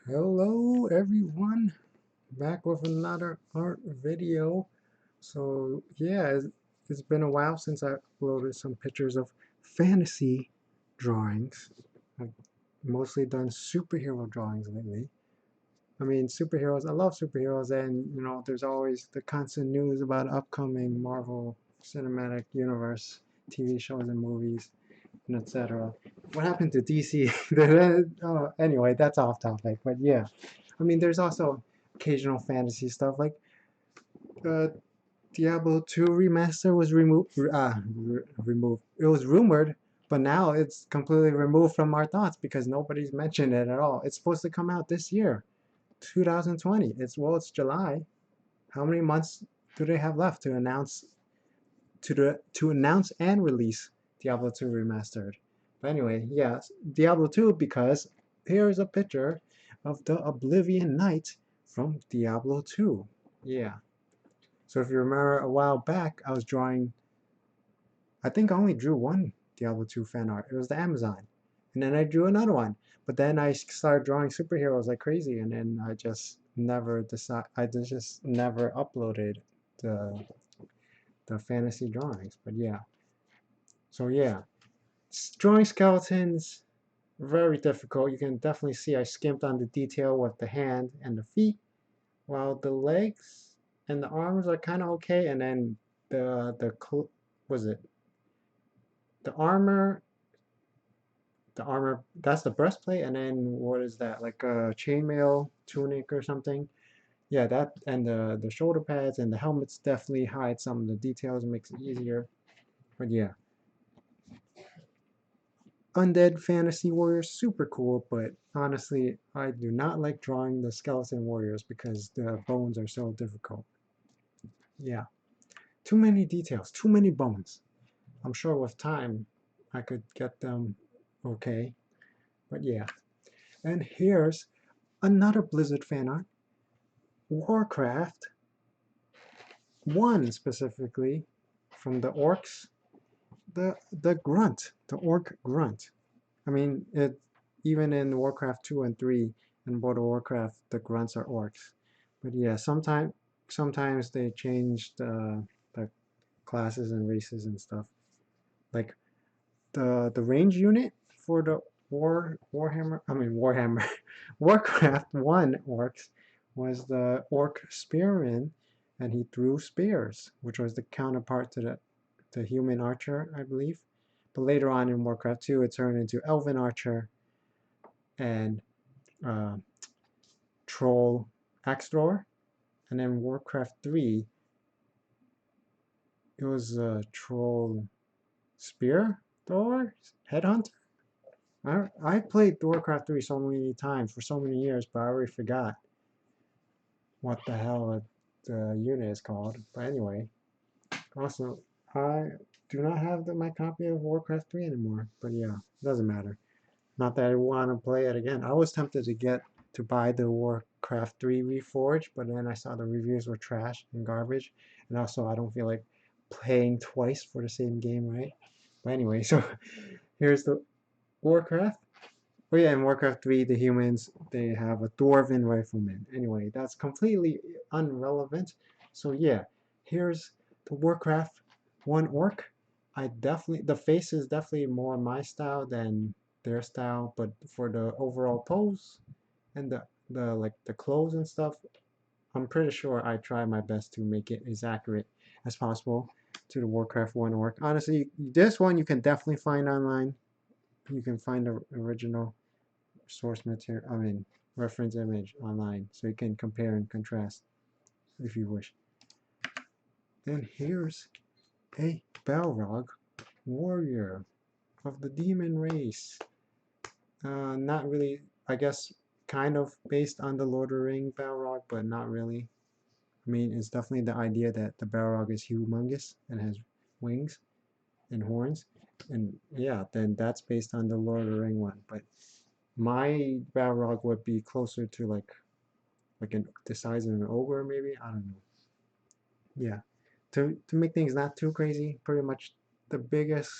Hello everyone, back with another art video. So yeah, it's been a while since I uploaded some pictures of fantasy drawings. I've mostly done superhero drawings lately. I mean superheroes, I love superheroes, and there's always the constant news about upcoming Marvel Cinematic Universe TV shows and movies and etc. What happened to DC? Anyway, that's off topic, but yeah. I mean, there's also occasional fantasy stuff like uh, Diablo 2 remaster was removed. It was rumored, but now it's completely removed from our thoughts because nobody's mentioned it at all. It's supposed to come out this year, 2020. It's July. How many months do they have left to announce to announce and release Diablo 2 remastered? But anyway, yes, Diablo 2 because here's a picture of the Oblivion Knight from Diablo 2. Yeah. So if you remember a while back, I was drawing, I think I only drew one Diablo 2 fan art. It was the Amazon. And then I drew another one. But then I started drawing superheroes like crazy, and then I just never uploaded the the fantasy drawings. But yeah. So yeah, drawing skeletons very difficult. You can definitely see I skimped on the detail with the hand and the feet, while the legs and the arms are kind of okay. And then the was it the armor? The armor, that's the breastplate, and then what is that? Like a chainmail tunic or something? Yeah, that and the shoulder pads and the helmets definitely hide some of the details, makes it easier. But yeah, Undead Fantasy Warriors, super cool, but honestly, I do not like drawing the skeleton warriors because the bones are so difficult. Yeah, too many details, too many bones. I'm sure with time I could get them okay, but yeah. And here's another Blizzard fan art. Warcraft 1 specifically, from the Orcs, the grunt, the orc grunt. I mean, even in Warcraft 2 and 3 and World of Warcraft, the grunts are orcs. But yeah, sometimes they change the classes and races and stuff. Like the range unit for the Warhammer Warcraft 1 orcs was the orc spearman, and he threw spears, which was the counterpart to the human archer, I believe. But later on in Warcraft 2, it turned into elven archer and uh, troll axe thrower. And then Warcraft 3, it was a troll spear thrower, headhunter. I played Warcraft 3 so many times for so many years, but I already forgot what the hell the unit is called. But anyway, also, I do not have my copy of Warcraft 3 anymore. But yeah, it doesn't matter. Not that I want to play it again. I was tempted to buy the Warcraft 3 Reforged, but then I saw the reviews were trash and garbage, and also I don't feel like playing twice for the same game, right? But anyway, so here's the Warcraft. Oh yeah, in Warcraft 3, the humans, they have a dwarven rifleman. Anyway, that's completely irrelevant. So yeah, here's the Warcraft 1 orc. The face is definitely more my style than their style, but for the overall pose and the clothes and stuff, I'm pretty sure I try my best to make it as accurate as possible to the Warcraft 1 orc. Honestly, this one you can definitely find online. You can find the original source material, reference image online, so you can compare and contrast if you wish. Then here's a Balrog warrior of the demon race. Not really, I guess, kind of based on the Lord of the Ring Balrog, but not really. I mean, it's definitely the idea that the Balrog is humongous and has wings and horns. And yeah, then that's based on the Lord of the Ring one. But my Balrog would be closer to the size of an ogre, maybe. I don't know. Yeah, to make things not too crazy, pretty much the biggest.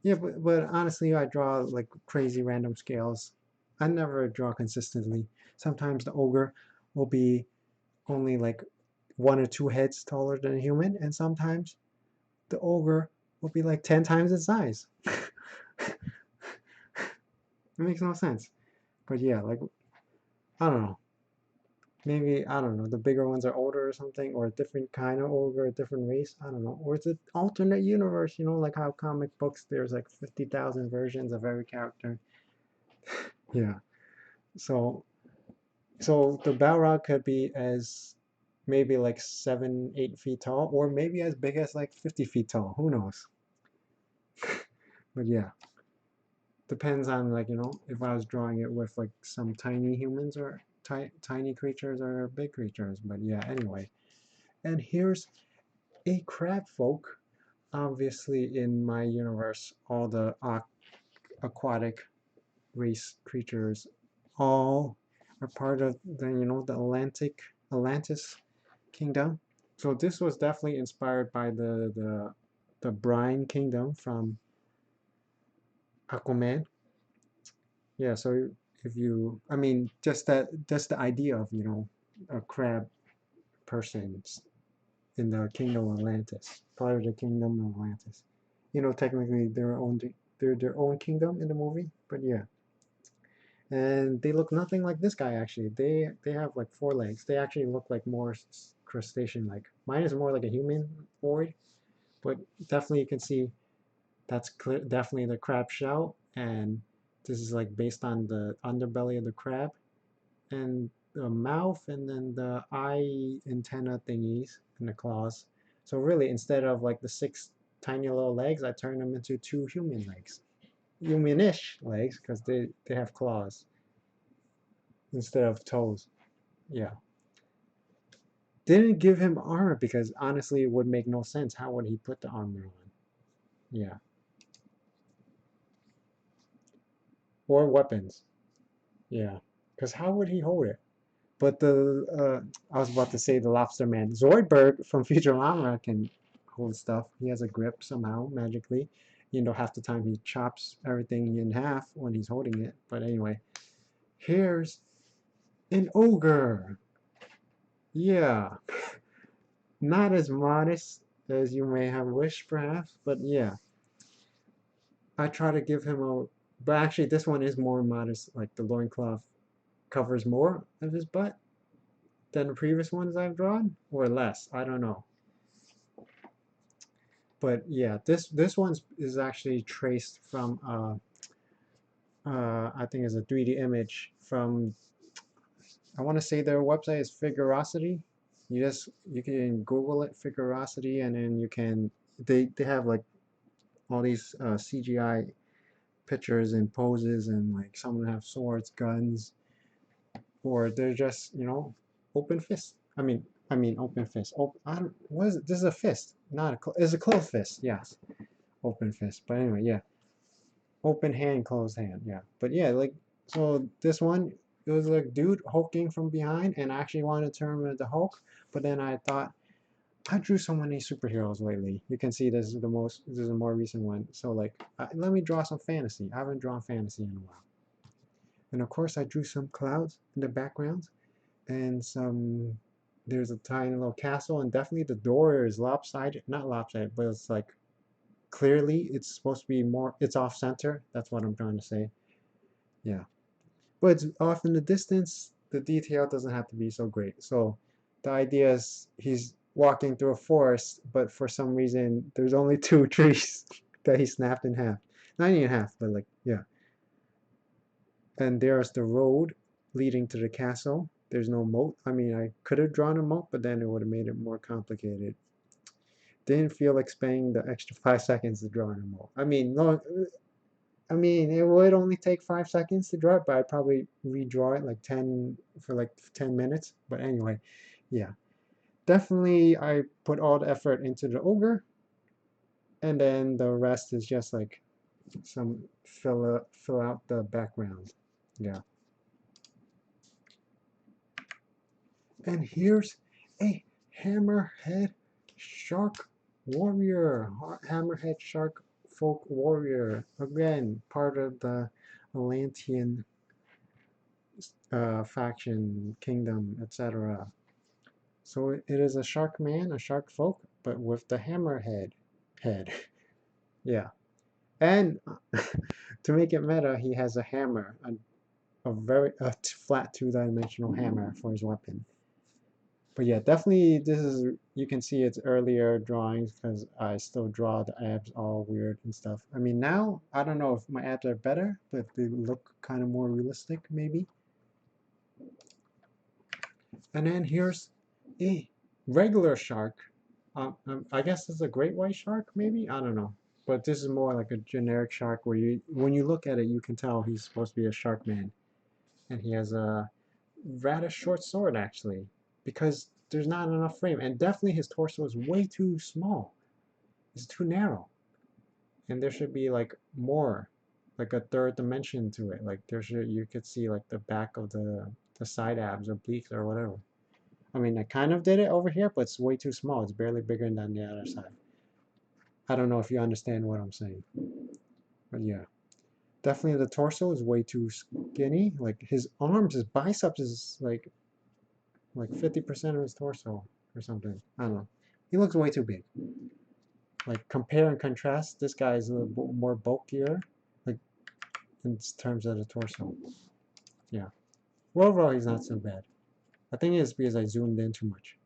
Yeah, but honestly, I draw like crazy random scales. I never draw consistently. Sometimes the ogre will be only like 1 or 2 heads taller than a human, and sometimes the ogre will be like 10 times its size. It makes no sense. But yeah, like, I don't know. Maybe, I don't know, the bigger ones are older or something, or a different kind of ogre, a different race. I don't know. Or it's an alternate universe, like how comic books, there's like 50,000 versions of every character. Yeah. So, so the Balrog could be as maybe like 7, 8 feet tall, or maybe as big as like 50 feet tall. Who knows? But yeah, depends on like, if I was drawing it with like some tiny humans or tiny creatures or big creatures. But yeah, anyway. And here's a crab folk. Obviously, in my universe, all the aquatic race creatures all are part of the Atlantis kingdom. So this was definitely inspired by the brine kingdom from Aquaman. Yeah, so if you, I mean, just the idea of, a crab person in the kingdom of Atlantis, part of the kingdom of Atlantis. Technically they're their own kingdom in the movie, but yeah. And they look nothing like this guy actually. They have like 4 legs. They actually look like more crustacean-like. Mine is more like a humanoid, but definitely you can see that's clear, definitely the crab shell, and this is like based on the underbelly of the crab, and the mouth, and then the eye antenna thingies and the claws. So really, instead of like the 6 tiny little legs, I turned them into 2 human legs, humanish legs, because they have claws instead of toes. Yeah. Didn't give him armor because honestly it would make no sense. How would he put the armor on? Yeah. Or weapons. Yeah. Because how would he hold it? But I was about to say the lobster man. Zoidberg from Futurama can hold stuff. He has a grip somehow, magically. Half the time he chops everything in half when he's holding it. But anyway, here's an ogre. Yeah. Not as modest as you may have wished, perhaps, but yeah. I try to give him a. But actually, this one is more modest. Like the loincloth covers more of his butt than the previous ones I've drawn, or less. I don't know. But yeah, this one is actually traced from I think it's a 3D image from, I want to say their website is Figurosity. You can Google it, Figurosity, and then they have like all these CGI pictures and poses, and like some of them have swords, guns, or they're just open fist. I mean open fist. I don't, what is it? This is a fist, not it's a closed fist. Yes, open fist. But anyway, yeah, open hand, closed hand. Yeah, but yeah, like, so this one, it was like dude hulking from behind, and I actually wanted to turn him into Hulk, but then I thought I drew so many superheroes lately. You can see this is a more recent one. So like, let me draw some fantasy. I haven't drawn fantasy in a while. And of course, I drew some clouds in the background, and there's a tiny little castle, and definitely the door is lopsided, not lopsided, but it's like clearly it's supposed to be more, it's off center. That's what I'm trying to say. Yeah. But it's off in the distance. The detail doesn't have to be so great. So the idea is he's walking through a forest, but for some reason there's only 2 trees that he snapped in half. Not even half, but like, yeah. And there's the road leading to the castle. There's no moat. I mean, I could have drawn a moat, but then it would have made it more complicated. Didn't feel like spending the extra 5 seconds to draw a moat. I mean, no, I mean, it would only take 5 seconds to draw it, but I'd probably redraw it like 10 minutes. But anyway, yeah, definitely I put all the effort into the ogre, and then the rest is just like some fill out the background. Yeah. And here's a hammerhead shark warrior. Hammerhead shark folk warrior. Again, part of the Atlantean faction, kingdom, etc. So it is a shark man, a shark folk, but with the hammerhead head. Yeah. And to make it meta, he has a hammer, a flat two-dimensional hammer for his weapon. But yeah, definitely this is, you can see it's earlier drawings because I still draw the abs all weird and stuff. I mean, now, I don't know if my abs are better, but they look kind of more realistic, maybe. And then here's a regular shark. I guess it's a great white shark, maybe? I don't know. But this is more like a generic shark where when you look at it, you can tell he's supposed to be a shark man. And he has a rather short sword, actually, because there's not enough frame. And definitely his torso is way too small. It's too narrow. And there should be like more, like a third dimension to it. Like you could see like the back of the side abs, obliques, or whatever. I mean, I kind of did it over here, but it's way too small. It's barely bigger than the other side. I don't know if you understand what I'm saying. But yeah. Definitely the torso is way too skinny. Like his arms, his biceps is like 50% of his torso or something. I don't know. He looks way too big. Like compare and contrast, this guy is a little more bulkier, like in terms of the torso. Yeah. Well, overall, he's not so bad. I think it's because I zoomed in too much.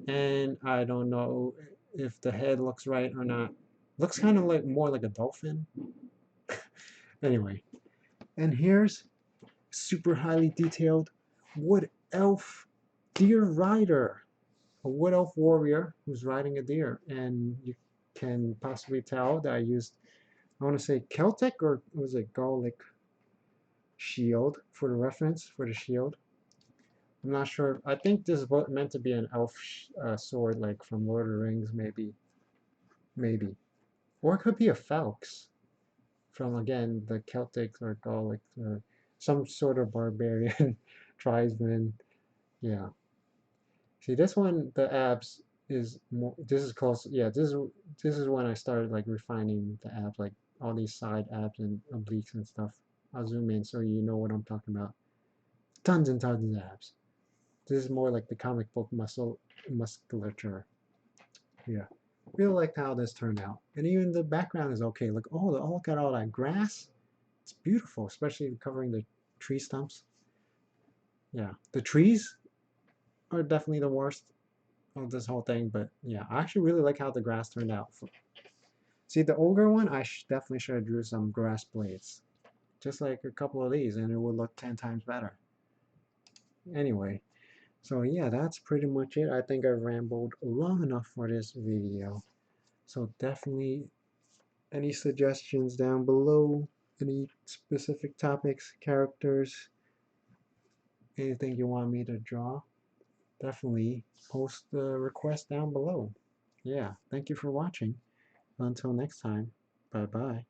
And I don't know if the head looks right or not. Looks kind of like more like a dolphin. Anyway, and here's super highly detailed wood elf deer rider, a wood elf warrior who's riding a deer, and you can possibly tell that I used, I want to say Celtic, or was it Gallic shield for the reference for the shield. I'm not sure. I think this is meant to be an elf sword, like from Lord of the Rings, maybe. Maybe. Or it could be a Falx from, again, the Celtics or Gallic or some sort of barbarian tribesman. Yeah. See, this one, the abs is more, this is close. Yeah, this is when I started like refining the abs, like all these side abs and obliques and stuff. I'll zoom in so you know what I'm talking about. Tons and tons of abs. This is more like the comic book musculature. Yeah. Really like how this turned out. And even the background is okay. Look, oh, look at all that grass. It's beautiful, especially covering the tree stumps. Yeah. The trees are definitely the worst of this whole thing, but yeah, I actually really like how the grass turned out. See, the ogre one, I definitely should have drew some grass blades. Just like a couple of these, and it would look 10 times better. Anyway, so yeah, that's pretty much it. I think I've rambled long enough for this video. So definitely any suggestions down below, any specific topics, characters, anything you want me to draw, definitely post the request down below. Yeah, thank you for watching. Until next time, bye bye.